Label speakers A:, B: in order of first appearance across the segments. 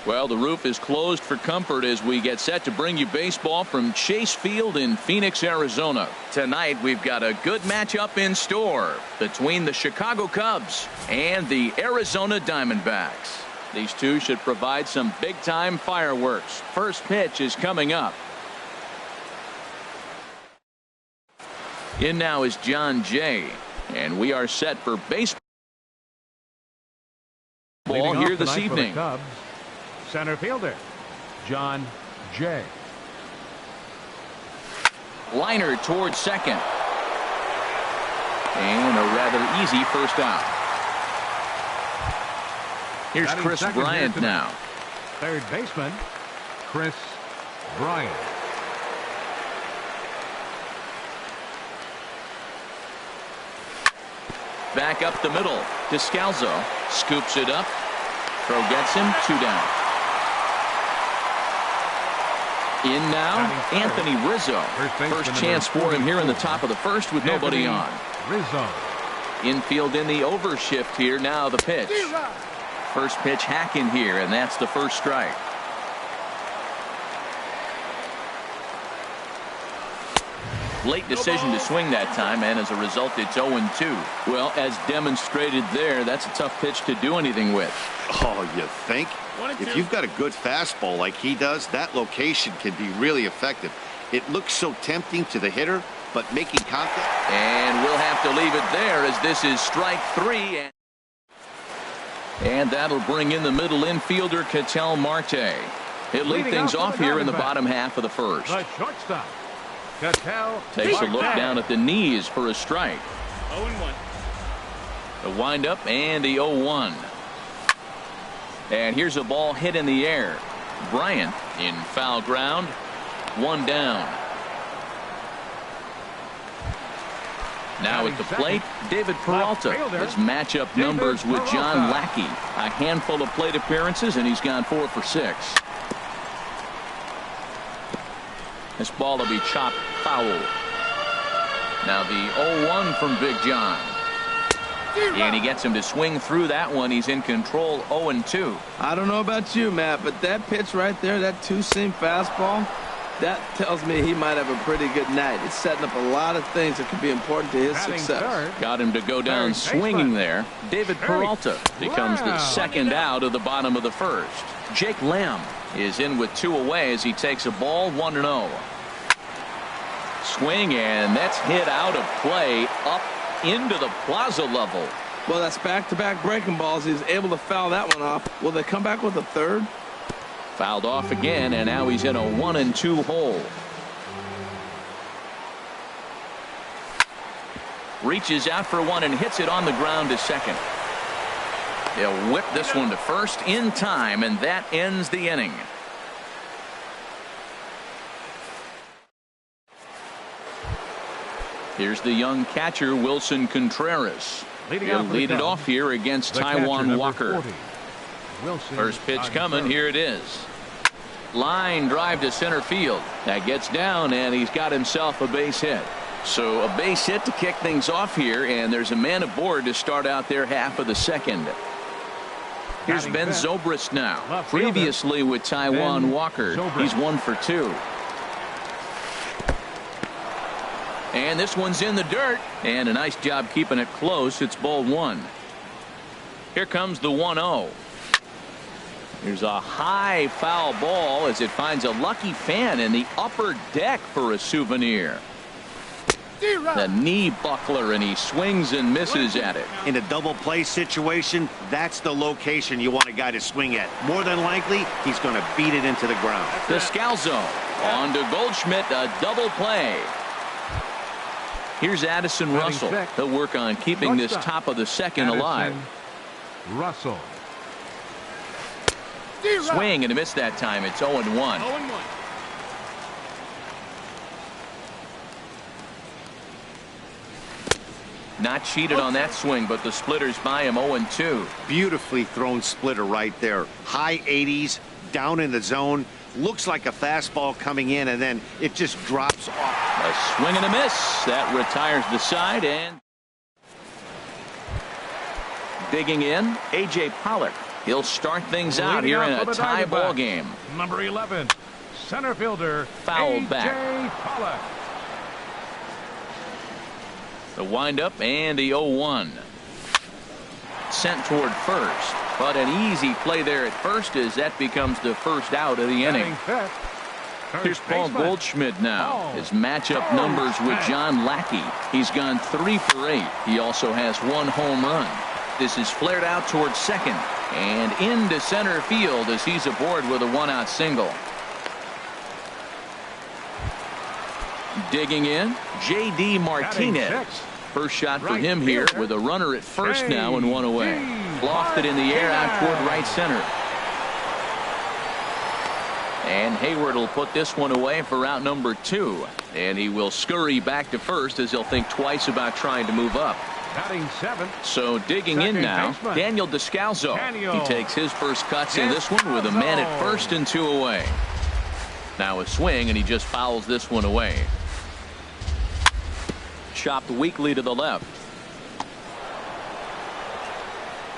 A: Well, the roof is closed for comfort as we get set to bring you baseball from Chase Field in Phoenix, Arizona. Tonight, we've got a good matchup in store between the Chicago Cubs and the Arizona Diamondbacks. These two should provide some big-time fireworks. First pitch is coming up. In now is John Jay, and we are set for baseball here this evening.
B: Cubs, center fielder John Jay.
A: Liner towards second. And a rather easy first out. Here's Chris Bryant now.
B: Third baseman Chris Bryant.
A: Back up the middle. Descalzo scoops it up. Throw gets him. 2 down. In now, Anthony Rizzo. First chance for him here in the top of the first with nobody on.
B: Rizzo.
A: Infield in the overshift here. Now the pitch. First pitch hack in here, and that's the first strike. Late decision to swing that time, and as a result, it's 0-2. Well, as demonstrated there, that's a tough pitch to do anything with.
C: Oh, you think? If you've got a good fastball like he does, that location can be really effective. It looks so tempting to the hitter, but making contact.
A: And we'll have to leave it there as this is strike 3. And that'll bring in the middle infielder, Ketel Marte. He'll lead things off here in the bottom half of the first.
B: The shortstop,
A: Takes a look down at the knees for a strike.
D: 0-1.
A: The windup and the 0-1. And here's a ball hit in the air. Bryant in foul ground. 1 down. Now at the plate, David Peralta. His matchup numbers with John Lackey. A handful of plate appearances, and he's gone 4 for 6. This ball will be chopped foul. Now the 0-1 from Big John. And he gets him to swing through that one. He's in control. 0-2.
E: I don't know about you, Matt, but that pitch right there, that two-seam fastball, that tells me he might have a pretty good night. It's setting up a lot of things that could be important to his success.
A: Got him to go down swinging there. David Peralta becomes the second out of the bottom of the first. Jake Lamb is in with 2 away as he takes a ball. 1-0. Swing, and that's hit out of play up into the plaza level.
E: Well, that's back-to-back breaking balls. He's able to foul that one off. Will they come back with a third?
A: Fouled off again, and now he's in a 1-2 hole. Reaches out for one and hits it on the ground to second. They'll whip this one to first in time, and that ends the inning. Here's the young catcher, Wilson Contreras. He'll lead it off here against Taijuan Walker. First pitch coming. Here it is. Line drive to center field. That gets down, and he's got himself a base hit. So a base hit to kick things off here, and there's a man aboard to start out their half of the second. Here's Ben Zobrist now. Previously with Taijuan Walker. He's 1 for 2. And this one's in the dirt, and a nice job keeping it close. It's ball 1. Here comes the 1-0. Here's a high foul ball as it finds a lucky fan in the upper deck for a souvenir. The knee buckler, and he swings and misses at it.
C: In a double play situation, that's the location you want a guy to swing at. More than likely, he's going to beat it into the ground.
A: Descalzo on to Goldschmidt, a double play. Here's Addison Russell. He'll work on keeping this top of the second alive.
B: Russell.
A: Swing and a miss that time. It's 0-1. Not cheated on that swing, but the splitters by him. 0-2.
C: Beautifully thrown splitter right there. High 80s, down in the zone. Looks like a fastball coming in, and then it just drops off.
A: A swing and a miss. That retires the side, and digging in, A.J. Pollock. He'll start things out here in a tie ball game.
B: Number 11, center fielder,
A: Foul back.
B: Pollock.
A: The windup and the 0-1. Sent toward first, but an easy play there at first as that becomes the first out of the inning. Here's Paul Goldschmidt now. His matchup numbers with John Lackey. He's gone 3 for 8. He also has 1 home run. This is flared out towards second and into center field as he's aboard with a 1-out single. Digging in, J.D. Martinez. First shot for him here with a runner at first now and 1 away. Lofted in the air out toward right center. And Hayward will put this one away for out number 2. And he will scurry back to first as he'll think twice about trying to move up. So digging in now, Daniel Descalzo. He takes his first cuts in this one with a man at first and 2 away. Now a swing and he just fouls this one away. Chopped weakly to the left.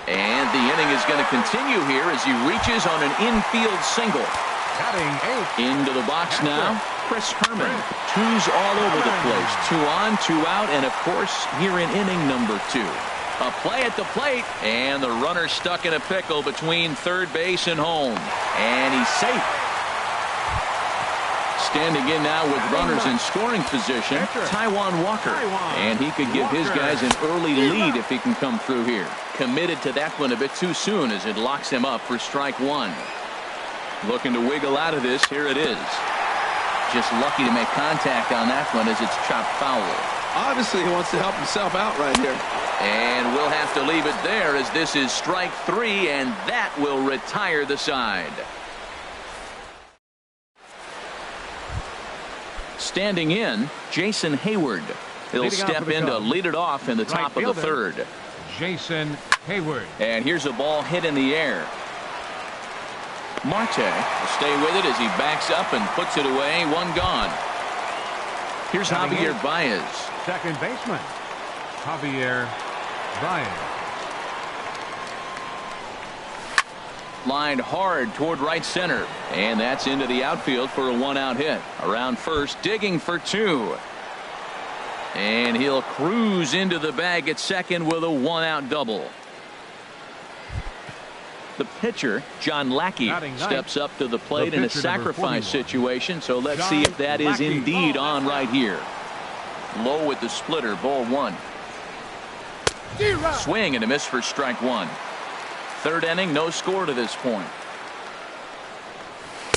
A: And the inning is going to continue here as he reaches on an infield single. Into the box now, Chris Herman. 2s all over the place. 2 on, 2 out, and of course here in inning number 2. A play at the plate, and the runner stuck in a pickle between third base and home. And he's safe. Standing in now with runners in scoring position, Taijuan Walker. And he could give his guys an early lead if he can come through here. Committed to that one a bit too soon as it locks him up for strike 1. Looking to wiggle out of this. Here it is. Just lucky to make contact on that one as it's chopped foul.
E: Obviously he wants to help himself out right here.
A: And we'll have to leave it there as this is strike 3, and that will retire the side. Standing in, Jason Hayward. He'll step in to lead it off in the top of the third.
B: Jason Hayward.
A: And here's a ball hit in the air. Marte will stay with it as he backs up and puts it away. 1 gone. Here's Javier Baez.
B: Second baseman, Javier Baez.
A: Lined hard toward right center. And that's into the outfield for a 1-out hit. Around first, digging for 2. And he'll cruise into the bag at second with a 1-out double. The pitcher, John Lackey, steps up to the plate in a sacrifice situation. So let's see if that is indeed on right here. Low with the splitter, ball 1. Swing and a miss for strike 1. Third inning, no score to this point.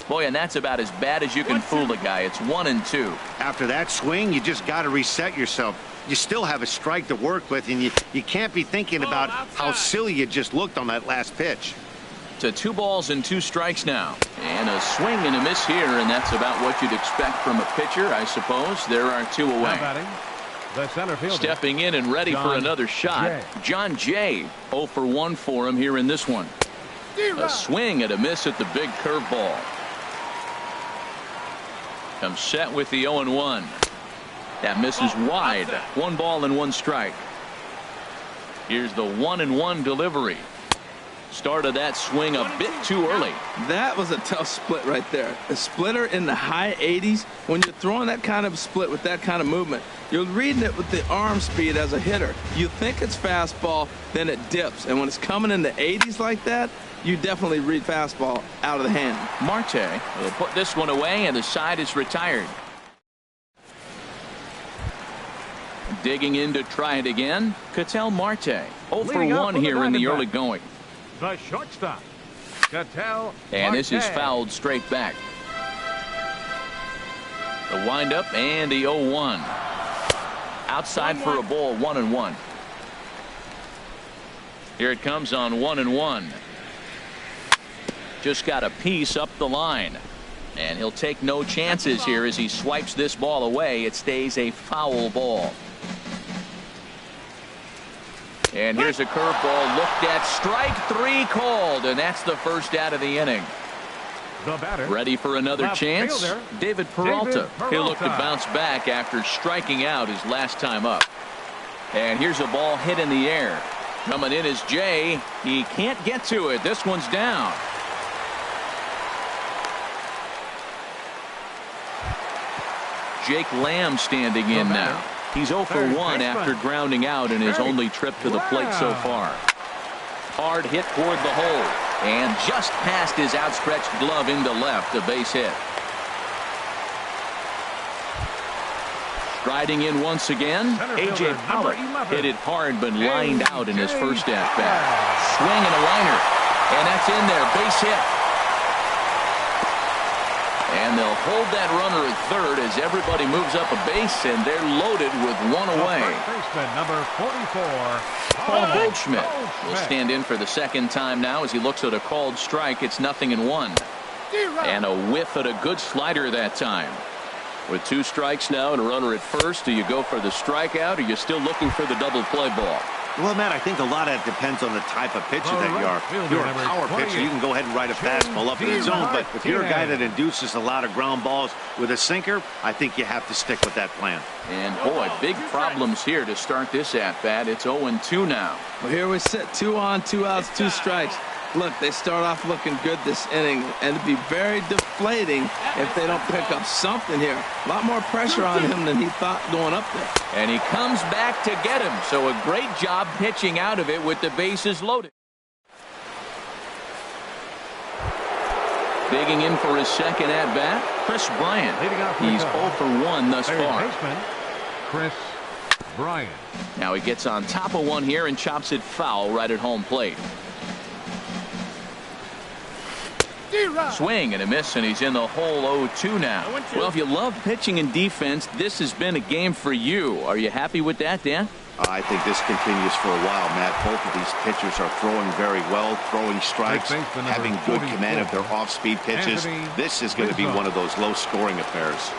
A: Boy, and that's about as bad as you can fool a guy. It's 1-2.
C: After that swing, you just got to reset yourself. You still have a strike to work with, and you can't be thinking about how silly you just looked on that last pitch.
A: To 2 balls and 2 strikes now. And a swing and a miss here, and that's about what you'd expect from a pitcher, I suppose. There are 2 away.
B: The center fielder,
A: stepping in and ready for another shot. John Jay. 0 for 1 for him here in this one. A swing and a miss at the big curveball. Comes set with the 0-1. That misses wide. 1 ball and 1 strike. Here's the 1-1 delivery. Started that swing a bit too early.
E: That was a tough split right there. A splitter in the high 80s. When you're throwing that kind of split with that kind of movement, you're reading it with the arm speed as a hitter. You think it's fastball, then it dips. And when it's coming in the 80s like that, you definitely read fastball out of the hand.
A: Marte will put this one away, and the side is retired. Digging in to try it again, Ketel Marte. 0 for 1 here in the early going.
B: The shortstop, Ketel
A: and this is
B: Marte.
A: fouled straight back. The windup and the 0-1. Outside for a ball, 1-1. Here it comes on 1-1. Just got a piece up the line. And he'll take no chances here as he swipes this ball away. It stays a foul ball. And here's a curveball looked at. Strike 3 called, and that's the first out of the inning.
B: The batter,
A: ready for another chance.
B: fielder,
A: David Peralta. He'll look to bounce back after striking out his last time up. And here's a ball hit in the air. Coming in is Jay. He can't get to it. This one's down. Jake Lamb standing in now. He's 0 for 1 after grounding out in his only trip to the plate so far. Hard hit toward the hole. And just past his outstretched glove into left, a base hit. Striding in once again, A.J. Pollock hit it hard but lined out in his first at-bat. Swing and a liner. And that's in there, base hit. And they'll hold that runner at third as everybody moves up a base, and they're loaded with one away.
B: Baseman number 44,
A: Paul Goldschmidt will stand in for the second time now as he looks at a called strike. It's 0-1. And a whiff at a good slider that time. With 2 strikes now and a runner at first, do you go for the strikeout, or are you still looking for the double play ball?
C: Well, Matt, I think a lot of that depends on the type of pitcher that you are. If you're a power pitcher, you can go ahead and ride a fastball up in the zone. But if you're a guy that induces a lot of ground balls with a sinker, I think you have to stick with that plan.
A: And, boy, big problems here to start this at-bat. It's 0-2 now.
E: Well, here we sit. 2 on, 2 outs, 2 strikes. Look, they start off looking good this inning, and it'd be very deflating if they don't pick up something here. A lot more pressure on him than he thought going up there.
A: And he comes back to get him. So a great job pitching out of it with the bases loaded. Digging in for his second at-bat, Chris Bryant. He's 0 for 1 thus far.
B: Chris Bryant.
A: Now he gets on top of one here and chops it foul right at home plate. Swing and a miss, and he's in the hole 0-2 now. Well, if you love pitching and defense, this has been a game for you. Are you happy with that, Dan?
C: I think this continues for a while, Matt. Both of these pitchers are throwing very well, throwing strikes, having good command of their off-speed pitches. This is going to be one of those low-scoring affairs.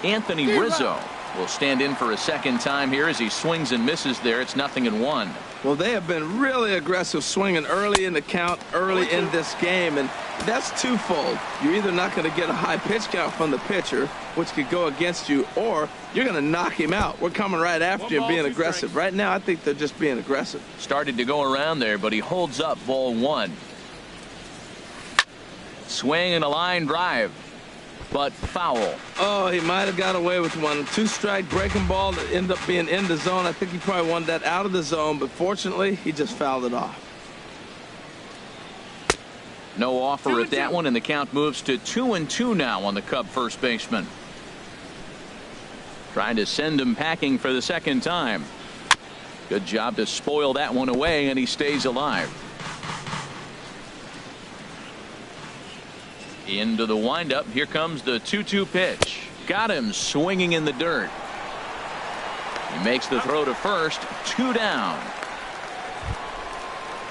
A: Anthony Rizzo will stand in for a second time here as he swings and misses there. It's 0-1.
E: Well, they have been really aggressive swinging early in the count, early in this game, and that's twofold. You're either not going to get a high pitch count from the pitcher, which could go against you, or you're going to knock him out. We're coming right after you and being aggressive. Right now, I think they're just being aggressive.
A: Started to go around there, but he holds up ball 1. Swing and a line drive, but foul.
E: Oh, he might have got away with one. 2-strike breaking ball that ended up being in the zone. I think he probably wanted that out of the zone, but fortunately, he just fouled it off.
A: No offer at that one, and the count moves to 2-2 now on the Cub first baseman. Trying to send him packing for the second time. Good job to spoil that one away, and he stays alive. Into the windup. Here comes the 2-2 pitch. Got him swinging in the dirt. He makes the throw to first. 2 down.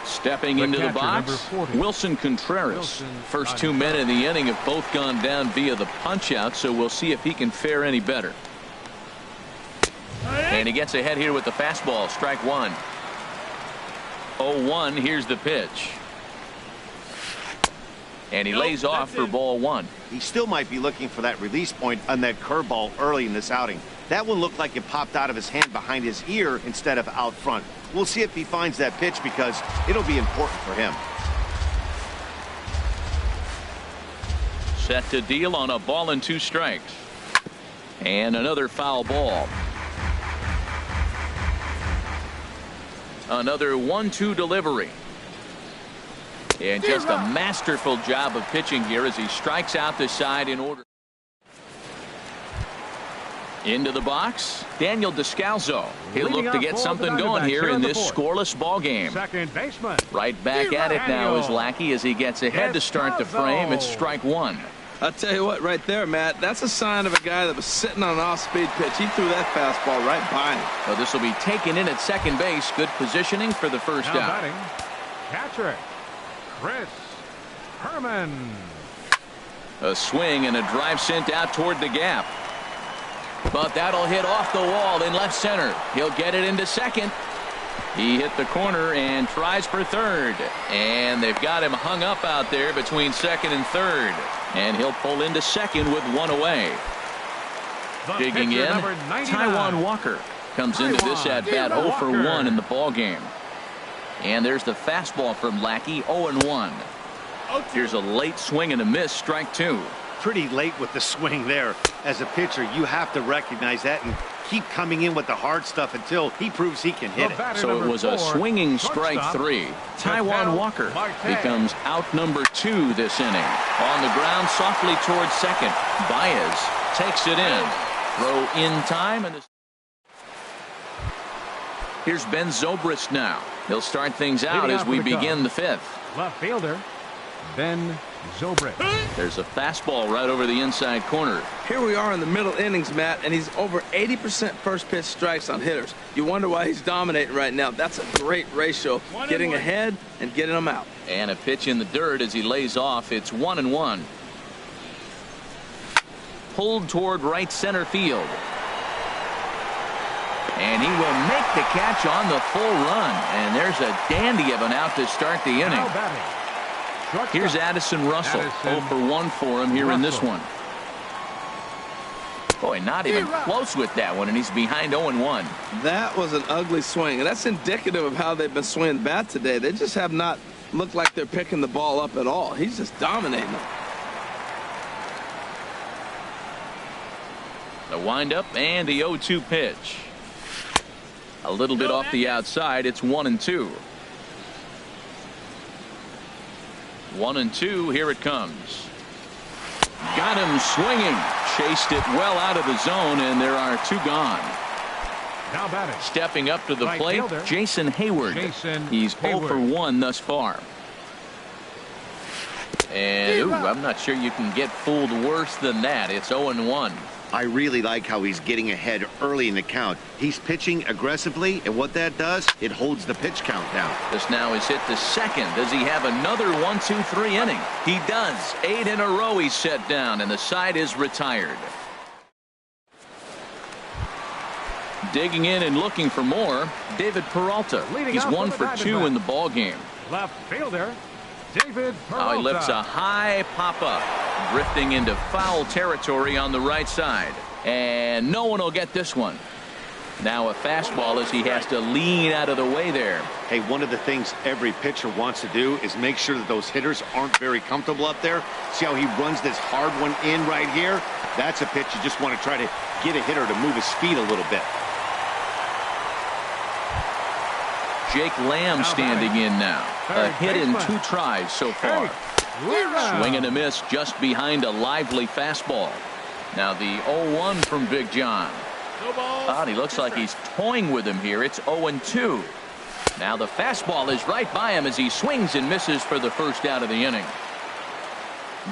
A: Stepping into the box, Wilson Contreras. First 2 men in the inning have both gone down via the punch-out, so we'll see if he can fare any better. And he gets ahead here with the fastball. Strike 1. 0-1. Here's the pitch. And he lays off for ball 1.
C: He still might be looking for that release point on that curveball early in this outing. That one looked like it popped out of his hand behind his ear instead of out front. We'll see if he finds that pitch because it'll be important for him.
A: Set to deal on a ball and 2 strikes. And another foul ball. Another 1-2 delivery. And just a masterful job of pitching here as he strikes out the side in order. Into the box, Daniel Descalzo. He'll look to get something going here in this scoreless ball game.
B: Second baseman.
A: Right back at it now is Lackey as he gets ahead to start the frame. It's strike 1.
E: I'll tell you what, right there, Matt, that's a sign of a guy that was sitting on an off-speed pitch. He threw that fastball right by him.
A: So this will be taken in at second base. Good positioning for the first
B: Now
A: out.
B: batting, catcher, Chris Herman.
A: A swing and a drive sent out toward the gap. But that'll hit off the wall in left center. He'll get it into second. He hit the corner and tries for third. And they've got him hung up out there between second and third. And he'll pull into second with 1 away. Digging in, Taijuan Walker. Comes into this at bat 0 for 1 in the ball game. And there's the fastball from Lackey, 0-1. Here's a late swing and a miss, strike 2.
C: Pretty late with the swing there. As a pitcher, you have to recognize that and keep coming in with the hard stuff until he proves he can hit it.
A: So it was a swinging strike 3. Taijuan Walker becomes out number 2 this inning. On the ground softly towards second. Baez takes it in. Throw in time. And here's Ben Zobrist now. He'll start things out as we begin the 5th.
B: Left fielder Ben Zobrist.
A: There's a fastball right over the inside corner.
E: Here we are in the middle innings, Matt, and he's over 80% first pitch strikes on hitters. You wonder why he's dominating right now. That's a great ratio, getting ahead and getting them out.
A: And a pitch in the dirt as he lays off. It's 1-1. Pulled toward right center field. And he will make the catch on the full run. And there's a dandy of an out to start the inning. Here's Addison Russell. 0 for 1 for him here in this one. Boy, not even close with that one, and he's behind 0-1.
E: That was an ugly swing, and that's indicative of how they've been swinging the bat today. They just have not looked like they're picking the ball up at all. He's just dominating them.
A: The windup and the 0-2 pitch. A little bit off the outside. It's 1-2. 1-2. Here it comes. Got him swinging. Chased it well out of the zone, and there are 2 gone.
B: Now batting.
A: Stepping up to the plate, Jason Hayward. He's 0 for 1 thus far. And I'm not sure you can get fooled worse than that. It's 0-1.
C: I really like how he's getting ahead early in the count. He's pitching aggressively, and what that does, it holds the pitch count down.
A: This now is hit to second. Does he have another 1-2-3 inning? He does. 8 in a row he's set down, and the side is retired. Digging in and looking for more, David Peralta. He's 1 for 2 in the ball game.
B: Left fielder David Peralta.
A: He lifts a high pop-up, drifting into foul territory on the right side. And no one will get this one. Now a fastball as he has to lean out of the way there.
C: Hey, one of the things every pitcher wants to do is make sure that those hitters aren't very comfortable up there. See how he runs this hard one in right here? That's a pitch you just want to try to get a hitter to move his feet a little bit.
A: Jake Lamb standing in now. A hit in 2 tries so far. Swing and a miss just behind a lively fastball. Now the 0-1 from Big John. He looks like he's toying with him here. It's 0-2. Now the fastball is right by him as he swings and misses for the first out of the inning.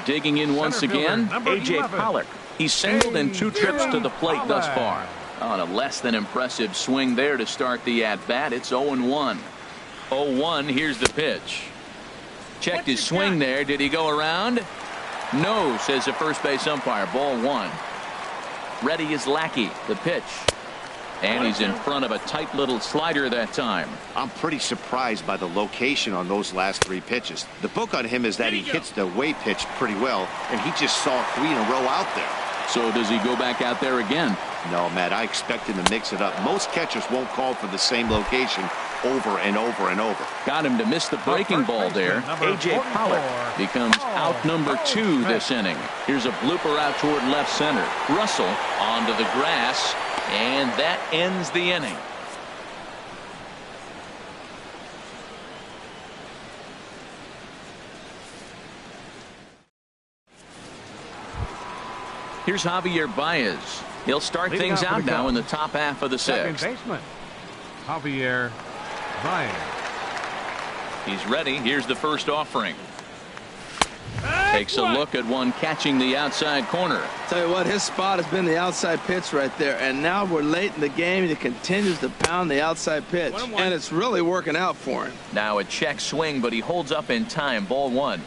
A: Digging in once again, A.J. Pollock. He's singled in 2 trips to the plate thus far. On a less than impressive swing there to start the at-bat. It's 0-1. 0-1. Here's the pitch. Checked his swing there. Did he go around? No, says the first base umpire. Ball 1. Ready is Lackey. The pitch. And he's in front of a tight little slider that time.
C: I'm pretty surprised by the location on those last 3 pitches. The book on him is that he hits the away pitch pretty well, and he just saw 3 in a row out there.
A: So does he go back out there again?
C: No, Matt, I expect him to mix it up. Most catchers won't call for the same location over and over and over.
A: Got him to miss the breaking ball there. A.J. Pollock becomes out number 2 this inning. Here's a blooper out toward left center. Russell onto the grass, and that ends the inning. Here's Javier Baez. He'll start things out now in the top half of the 6th.
B: Second baseman Javier Baez.
A: He's ready. Here's the first offering. Takes a look at one catching the outside corner.
E: Tell you what, his spot has been the outside pitch right there, and now we're late in the game and he continues to pound the outside pitch, and it's really working out for him.
A: Now a check swing, but he holds up in time. Ball 1.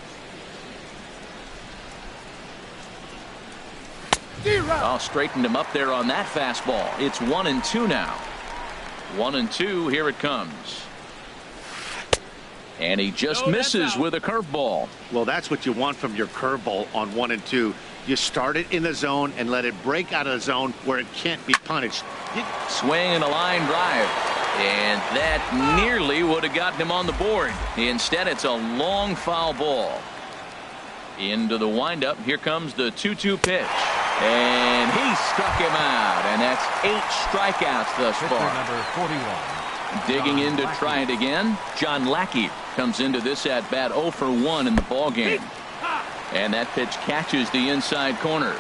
A: Straightened him up there on that fastball. It's 1-2 now. 1-2. Here it comes. And he just misses with a curveball.
C: Well, that's what you want from your curveball on 1-2. You start it in the zone and let it break out of the zone where it can't be punished.
A: Swing and a line drive. And that nearly would have gotten him on the board. Instead, it's a long foul ball. Into the windup. Here comes the 2-2 pitch. And he struck him out. And that's 8 strikeouts thus far.
B: Number 41.
A: Digging in to try it again. John Lackey comes into this at bat 0 for 1 in the ball game. And that pitch catches the inside corner.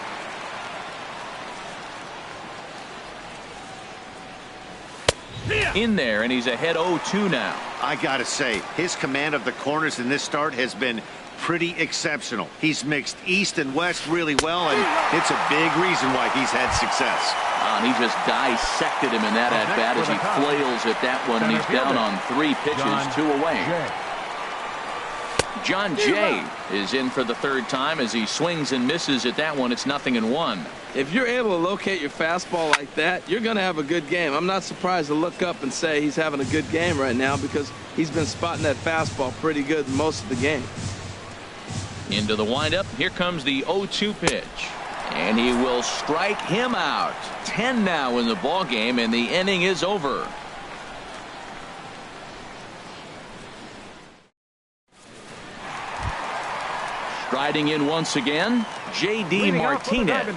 A: In there, and he's ahead 0-2 now.
C: I gotta say, his command of the corners in this start has been pretty exceptional. He's mixed east and west really well, and it's a big reason why he's had success.
A: And he just dissected him in that at bat as he flails at that one, and he's down on 3 pitches, 2 away. John Jay is in for the 3rd time as he swings and misses at that one. It's 0-1.
E: If you're able to locate your fastball like that, you're going to have a good game. I'm not surprised to look up and say he's having a good game right now because he's been spotting that fastball pretty good most of the game.
A: Into the windup. Here comes the 0-2 pitch. And he will strike him out. 10 now in the ball game, and the inning is over. Striding in once again, J.D. Martinez.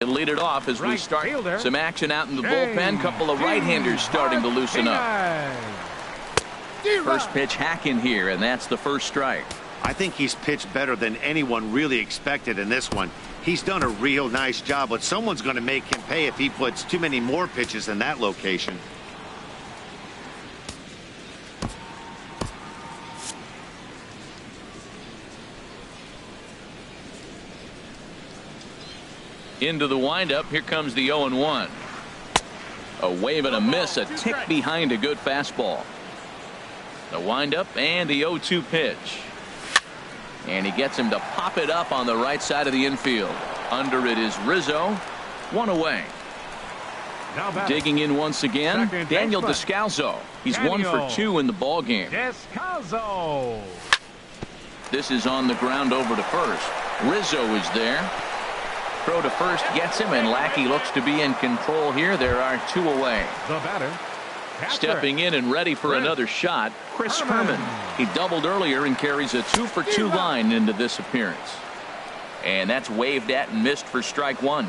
A: Lead it off as we start some action out in the bullpen. Couple of right-handers starting to loosen up. First pitch hack in here, and that's the first strike.
C: I think he's pitched better than anyone really expected in this one. He's done a real nice job, but someone's going to make him pay if he puts too many more pitches in that location.
A: Into the windup. Here comes the 0-1. A wave and a miss, a tick behind a good fastball. The windup and the 0-2 pitch. And he gets him to pop it up on the right side of the infield. Under it is Rizzo. 1 away. Digging in once again, Daniel Descalso. He's 1 for 2 in the ball game.
B: Descalso.
A: This is on the ground over to first. Rizzo is there. Throw to first gets him, and Lackey looks to be in control here. There are 2 away.
B: The batter.
A: Stepping in and ready for another shot, Chris Herman. He doubled earlier and carries a 2 for 2 line into this appearance. And that's waved at and missed for strike 1.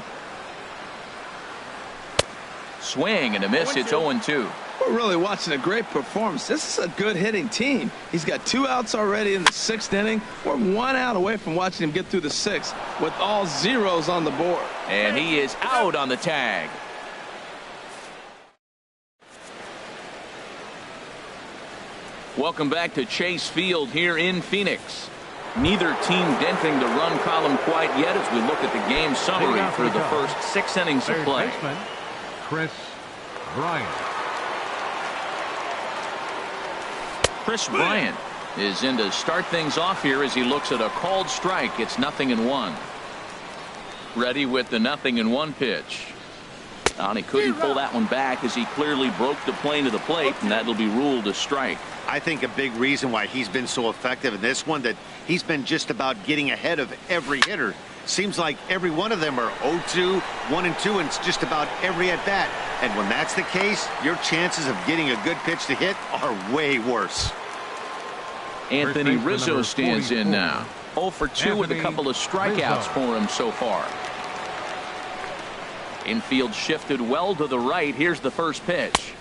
A: Swing and a miss. It's 0-2.
E: We're really watching a great performance. This is a good hitting team. He's got 2 outs already in the 6th inning. We're 1 out away from watching him get through the 6th with all zeros on the board.
A: And he is out on the tag. Welcome back to Chase Field here in Phoenix. Neither team denting the run column quite yet as we look at the game summary for the first 6 innings of play.
B: Chris Bryant.
A: Chris Bryant is in to start things off here as he looks at a called strike. It's 0-1. Ready with the 0-1 pitch. And he couldn't pull that one back as he clearly broke the plane of the plate, and that'll be ruled a strike.
C: I think a big reason why he's been so effective in this one, that he's been just about getting ahead of every hitter. Seems like every one of them are 0-2, 1-2, and it's just about every at bat. And when that's the case, your chances of getting a good pitch to hit are way worse.
A: Anthony Rizzo stands in now. 0 for 2 with a couple of strikeouts for him so far. Infield shifted well to the right. Here's the first pitch.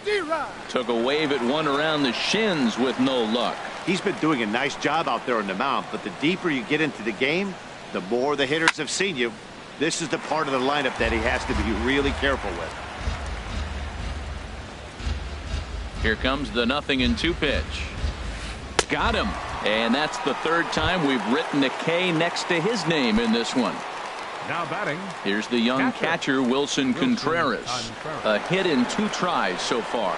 A: Took a wave at one around the shins with no luck.
C: He's been doing a nice job out there on the mound, but the deeper you get into the game, the more the hitters have seen you. This is the part of the lineup that he has to be really careful with.
A: Here comes the 0-2 pitch. Got him. And that's the 3rd time we've written a K next to his name in this one.
B: Now batting.
A: Here's the young catcher, Wilson Contreras. A hit in 2 tries so far.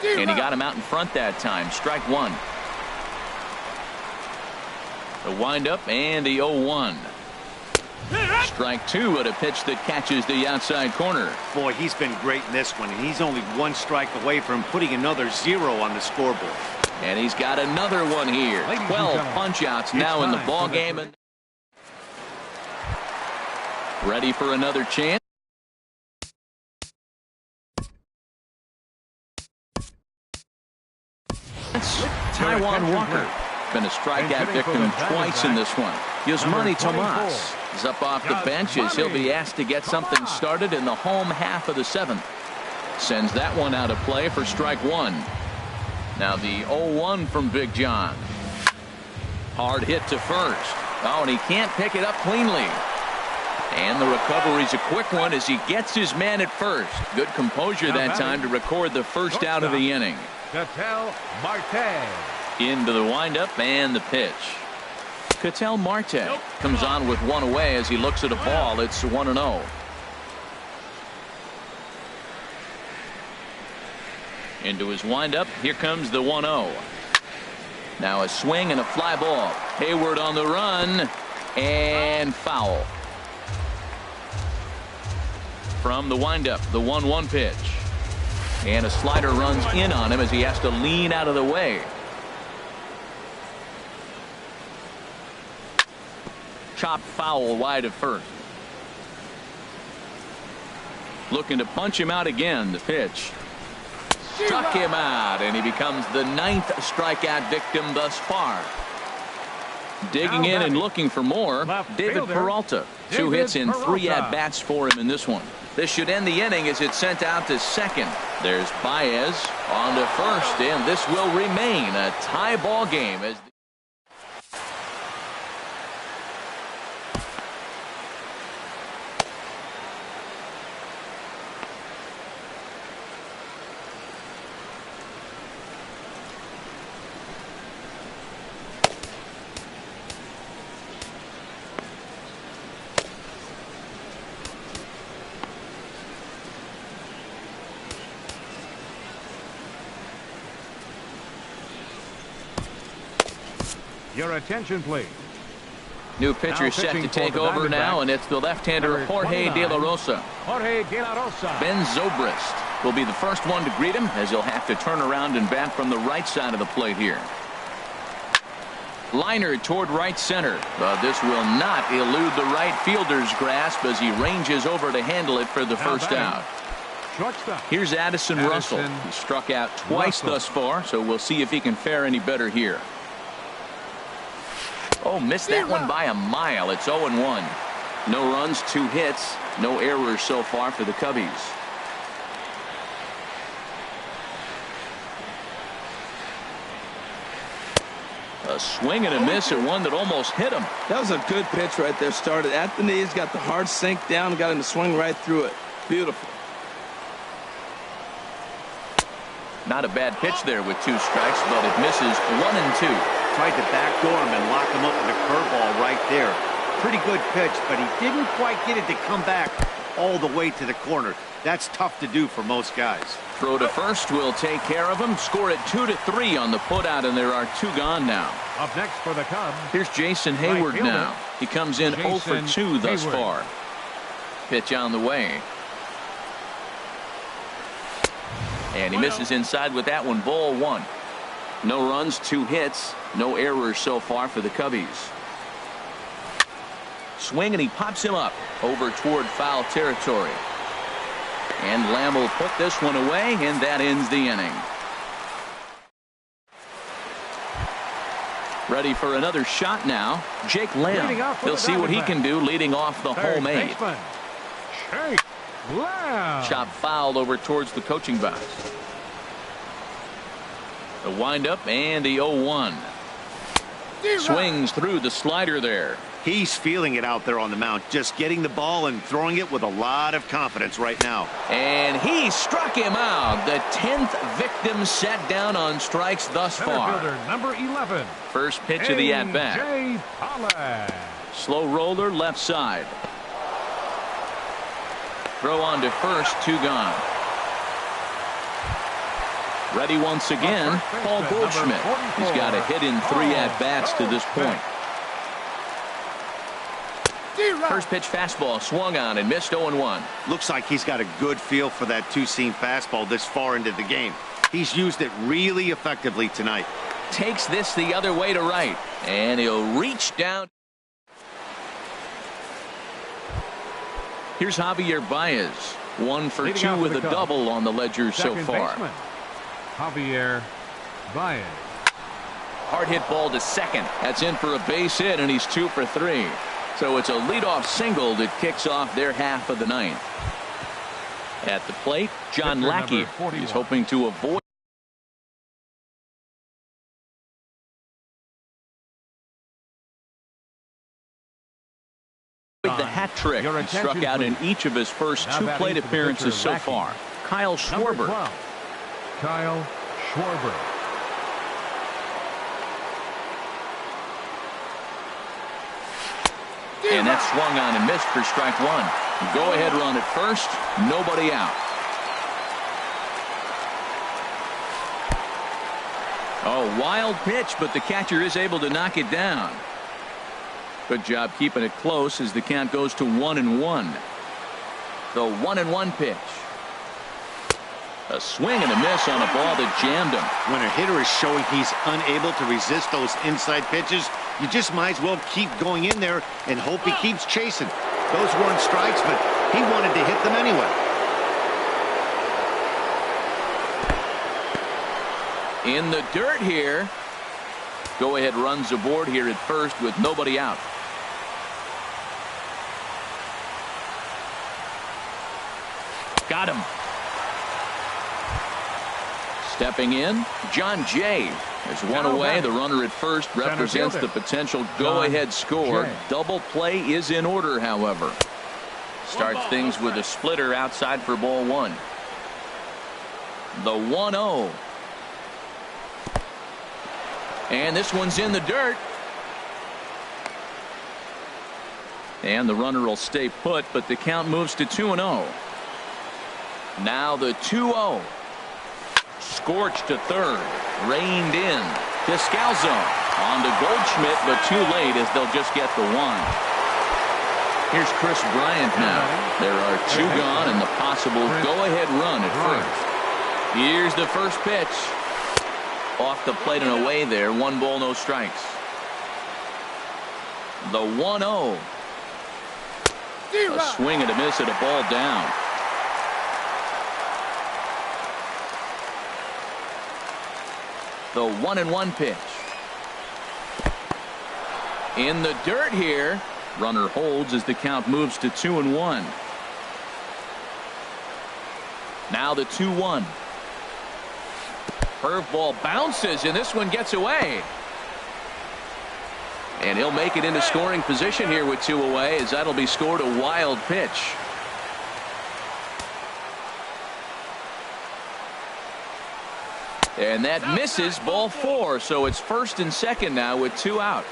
A: And he got him out in front that time. Strike one. The windup and the 0-1. Strike two at a pitch that catches the outside corner.
C: Boy, he's been great in this one, and he's only one strike away from putting another 0 on the scoreboard.
A: And he's got another one here. 12 punch-outs now in the ball game. And ready for another chance. Taijuan Walker. Been a strikeout victim twice in this one. Yasmani Tomas is up off the bench as he'll be asked to get something started in the home half of the 7th. Sends that one out of play for strike one. Now the 0-1 from Big John. Hard hit to first. Oh, and he can't pick it up cleanly. And the recovery's a quick one as he gets his man at first. Good composure that time to record the first out of the inning.
B: Ketel Marte.
A: Into the windup and the pitch. Ketel Marte comes on with one away as he looks at a ball. It's 1-0. Into his windup. Here comes the 1-0. Now a swing and a fly ball. Hayward on the run and foul. From the windup, the 1-1 pitch. And a slider runs in on him as he has to lean out of the way. Chopped foul wide of first. Looking to punch him out again. The pitch. Struck him out, and he becomes the 9th strikeout victim thus far. Digging in and looking for more, David Peralta. 2 hits and 3 at-bats for him in this one. This should end the inning as it's sent out to second. There's Baez on to first, and this will remain a tie ball game as
B: Your attention, please.
A: new pitcher set to take over now, and it's the left-hander Jorge De La Rosa.
B: Jorge De La Rosa.
A: Ben Zobrist will be the first one to greet him as he'll have to turn around and bat from the right side of the plate here. Liner toward right center, but this will not elude the right fielder's grasp as he ranges over to handle it for the first out.
B: Shortstop.
A: Here's Addison Russell. He struck out twice thus far, so we'll see if he can fare any better here. Oh, missed that one by a mile. It's 0-1. No runs, 2 hits, no errors so far for the Cubbies. A swing and a miss at one that almost hit him.
E: That was a good pitch right there. Started at the knees, got the hard sink down, got him to swing right through it. Beautiful.
A: Not a bad pitch there with 2 strikes, but it misses 1 and 2.
C: Tried to backdoor him and lock him up with a curveball right there. Pretty good pitch, but he didn't quite get it to come back all the way to the corner. That's tough to do for most guys.
A: Throw to first will take care of him. Score it 2-3 on the putout, and there are 2 gone now.
B: Up next for the Cubs.
A: Here's Jason Hayward
B: Right
A: now. He comes in 0 for 2 thus far. Pitch on the way. And he misses inside with that one. Ball 1. No runs, 2 hits, no errors so far for the Cubbies. Swing, and he pops him up over toward foul territory. And Lamb will put this one away, and that ends the inning. Ready for another shot now. Jake Lamb. He'll see what he can do leading off the home 8.
B: Jake Lamb.
A: Chop fouled over towards the coaching box. The windup and the 0-1. Swings through the slider there.
C: He's feeling it out there on the mound, just getting the ball and throwing it with a lot of confidence right now.
A: And he struck him out. The 10th victim set down on strikes thus far.
B: Fielder number 11.
A: First pitch of the at-bat. Slow roller left side. Throw on to first, 2 gone. Ready once again, Paul Goldschmidt. He's got a hit in 3 at-bats to this point. First pitch fastball swung on and missed 0-1.
C: Looks like he's got a good feel for that two-seam fastball this far into the game. He's used it really effectively tonight.
A: Takes this the other way to right, and he'll reach down. Here's Javier Baez, 1 for 2 with a double on the ledger so far.
B: Javier Baez.
A: Hard hit ball to second. That's in for a base hit, and he's 2 for 3. So it's a leadoff single that kicks off their half of the ninth. At the plate, John Lackey. He's hoping to avoid the hat trick. He struck out in each of his first 2 plate appearances so far. Kyle Schwarber.
B: Kyle Schwarber.
A: And that swung on and missed for strike 1. Go ahead run at first, nobody out. Oh, wild pitch, but the catcher is able to knock it down. Good job keeping it close as the count goes to 1-1. The 1-1 pitch. A swing and a miss on a ball that jammed him.
C: When a hitter is showing he's unable to resist those inside pitches, you just might as well keep going in there and hope he keeps chasing. Those weren't strikes, but he wanted to hit them anyway.
A: In the dirt here. Go ahead runs aboard here at first with nobody out. Got him. Stepping in, John Jay. There's one away. The runner at first represents the potential go-ahead score. Double play is in order, however. Starts things with a splitter outside for ball 1. The 1-0. And this one's in the dirt. And the runner will stay put, but the count moves to 2-0. Now the 2-0. Scorched to third. Reined in. Descalzo on to Goldschmidt, but too late as they'll just get the 1. Here's Chris Bryant now. There are 2 gone and the possible go-ahead run at first. Here's the first pitch. Off the plate and away there. 1 ball, no strikes. The 1-0. A swing and a miss at a ball down. The 1-1 pitch. In the dirt here. Runner holds as the count moves to 2-1. Now the 2-1. Curveball bounces, and this one gets away. And he'll make it into scoring position here with 2 away, as that'll be scored a wild pitch. And that misses ball 4, so it's first and second now with 2 out.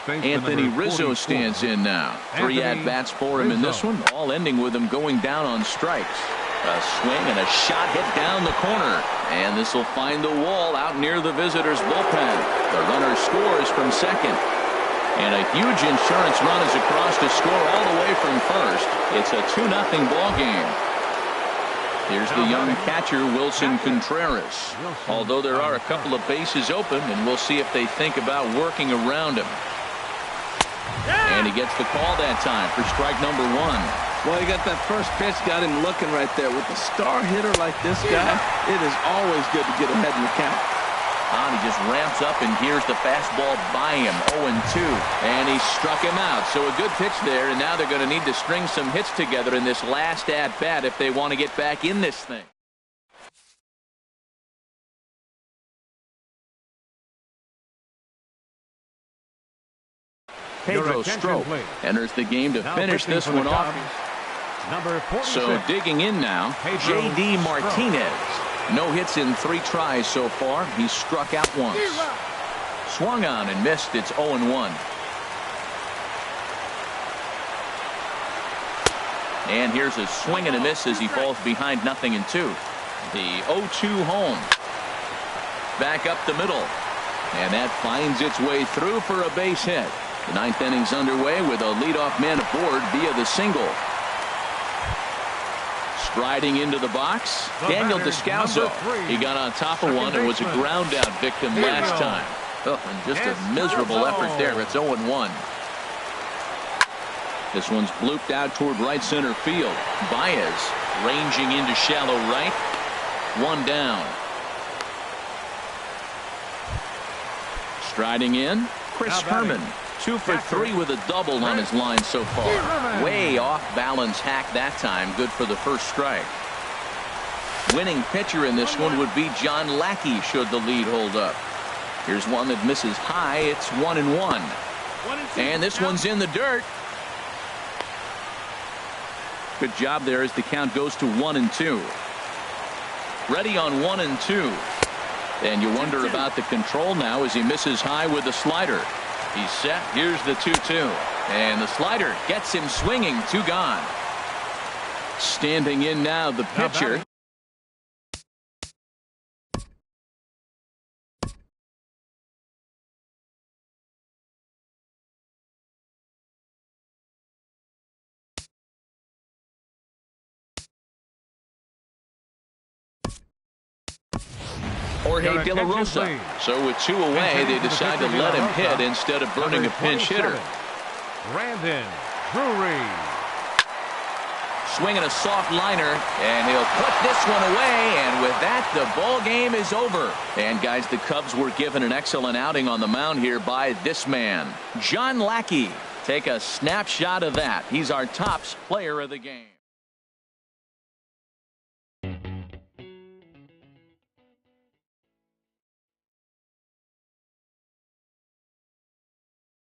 A: Anthony Rizzo stands in now. 3 at-bats for him in this one, all ending with him going down on strikes. A swing and a shot hit down the corner. And this will find the wall out near the visitors' bullpen. The runner scores from second. And a huge insurance run is across to score all the way from first. It's a 2-0 ball game. Here's the young catcher, Wilson Contreras. Although there are a couple of bases open, and we'll see if they think about working around him. And he gets the call that time for strike number 1.
E: Well, he got that first pitch, got him looking right there. With a star hitter like this guy, it is always good to get ahead in the count.
A: And he just ramps up, and here's the fastball by him, 0-2. And he struck him out. So a good pitch there, and now they're going to need to string some hits together in this last at-bat if they want to get back in this thing. Pedro Strop enters the game to finish this one off. So digging in now, J.D. Martinez. No hits in 3 tries so far. He's struck out once. Swung on and missed. It's 0-1. And here's a swing and a miss as he falls behind 0-2. The 0-2 home. Back up the middle. And that finds its way through for a base hit. The ninth inning's underway with a leadoff man aboard via the single. Striding into the box, Daniel Descalso. He got on top of one and was a ground out victim last time. Oh, and just a miserable effort there. It's 0-1. This one's blooped out toward right center field. Baez ranging into shallow right. One down. Striding in, Chris Herman. 2 for 3 with a double on his line so far. Way off balance hack that time. Good for the first strike. Winning pitcher in this one would be John Lackey should the lead hold up. Here's one that misses high. It's 1-1. And this one's in the dirt. Good job there as the count goes to 1-2. Ready on 1-2. And you wonder about the control now as he misses high with the slider. He's set. Here's the 2-2. And the slider gets him swinging. 2 gone. Standing in now the pitcher. Jorge De La Rosa. So with 2 away, they decide to let him hit instead of burning a pinch hitter.
B: Brandon Drury.
A: Swinging a soft liner, and he'll put this one away, and with that, the ball game is over. And guys, the Cubs were given an excellent outing on the mound here by this man, John Lackey. Take a snapshot of that. He's our top player of the game.